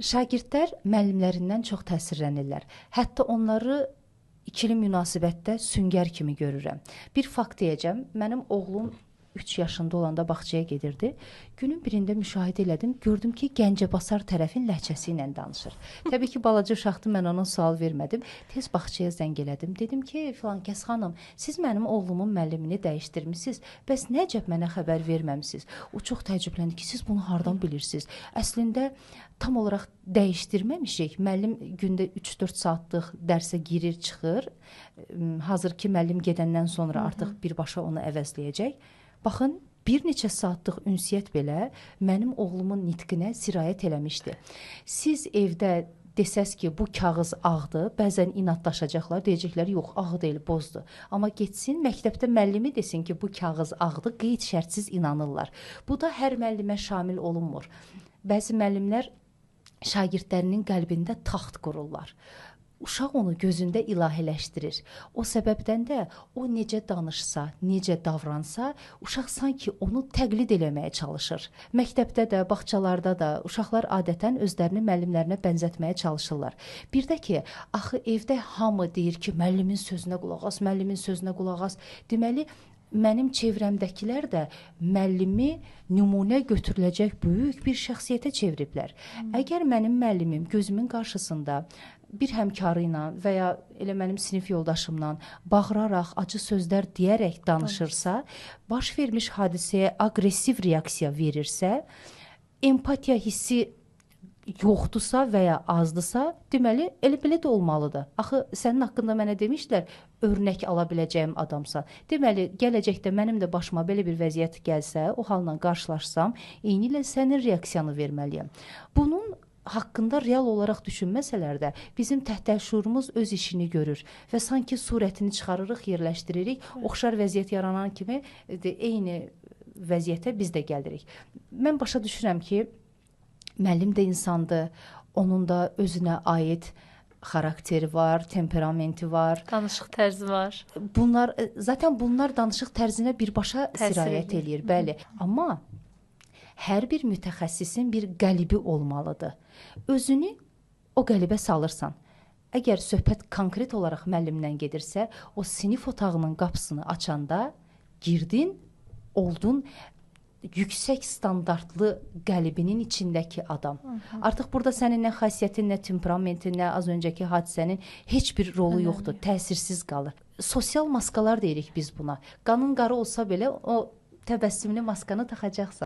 Şagirdlər müəllimlərindən çox təsirlənirlər. Hətta onları ikili münasibətdə süngər kimi görürəm. Bir fakt deyəcəm. Mənim oğlum 3 yaşında olanda bağçaya gedirdi. Günün birində müşahidə elədim, gördüm ki, Gəncəbasar tərəfin ləhcəsi ilə danışır. Təbii ki, balaca uşaqdır, mən ona sual vermədim. Tez bağçaya zəng elədim. Dedim ki, filan kəs xanım, siz mənim oğlumun müəllimini dəyişdirmisiniz. Bəs nəcəb mənə xəbər verməmisiniz? O çox təəccübləndi ki, siz bunu hardan bilirsiniz? Əslində tam olaraq dəyişdirməmişik. Müəllim gündə 3-4 saatlıq dərsə girir, çıxır. Hazır ki, müəllim gedəndən sonra artıq birbaşa onu əvəzləyəcək. Baxın, bir neçə saatlıq ünsiyyət belə mənim oğlumun nitqinə sirayət eləmişdi. Siz evdə desəz ki, bu kağız ağdır, bəzən inadlaşacaqlar, deyəcəklər, yox, ağ deyil, bozdur. Amma getsin, məktəbdə müəllimi desin ki, bu kağız ağdır, qeyd şərtsiz inanırlar. Bu da hər müəllimə şamil olunmur. Bəzi müəllimlər şagirdlərinin qəlbində taxt qururlar. Uşaq onu gözündə ilahiləşdirir. O səbəbdən də o necə danışsa, necə davransa, uşaq sanki onu təqlid eləməyə çalışır. Məktəbdə də, bağçalarda da uşaqlar adətən özlərini müəllimlərinə bənzətməyə çalışırlar. Bir də ki, axı evdə hamı deyir ki, müəllimin sözünə qulaq as, müəllimin sözünə qulaq as. Deməli, mənim çevrəmdəkilər də müəllimi nümunə götürüləcək böyük bir şəxsiyyətə çeviriblər. Əgər mənim müəllimim gözümün qarşısında bir həmkarı ilə və ya elə mənim sinif yoldaşımla bağıraraq, acı sözlər deyərək danışırsa, baş vermiş hadisəyə aqressiv reaksiya verirsə, empatiya hissi yoxdursa və ya azdısa, deməli, elə belə də olmalıdır. Axı, sənin haqqında mənə demişlər, örnək ala biləcəyim adamsa. Deməli, gələcəkdə mənim də başıma belə bir vəziyyət gəlsə, o halla qarşılaşsam, eyni ilə sənin reaksiyanı verməliyəm. Bunun haqqında real olaraq düşünməsələr də bizim təhtəşüurumuz öz işini görür və sanki surətini çıxarırıq, yerləşdiririk. Oxşar vəziyyət yaranan kimi eyni vəziyyətə biz də gəlirik. Mən başa düşürəm ki, müəllim də insandır, onun da özünə aid xarakteri var, temperamenti var. Danışıq tərzi var. Zaten bunlar danışıq tərzinə birbaşa sirayət eləyir, bəli. Amma hər bir mütəxəssisin bir qəlibi olmalıdır. Özünü o qəlibə salırsan. Əgər söhbət konkret olaraq müəllimdən gedirsə, o sinif otağının qapısını açanda girdin, oldun yüksək standartlı qəlibinin içindəki adam. Artıq burada sənin nə xasiyyətin, nə temperamentin, nə az öncəki hadisənin heç bir rolu yoxdur, təsirsiz qalır. Sosial maskalar deyirik biz buna. Qanın qarı olsa belə o təbəssümlü maskanı taxacaqsan.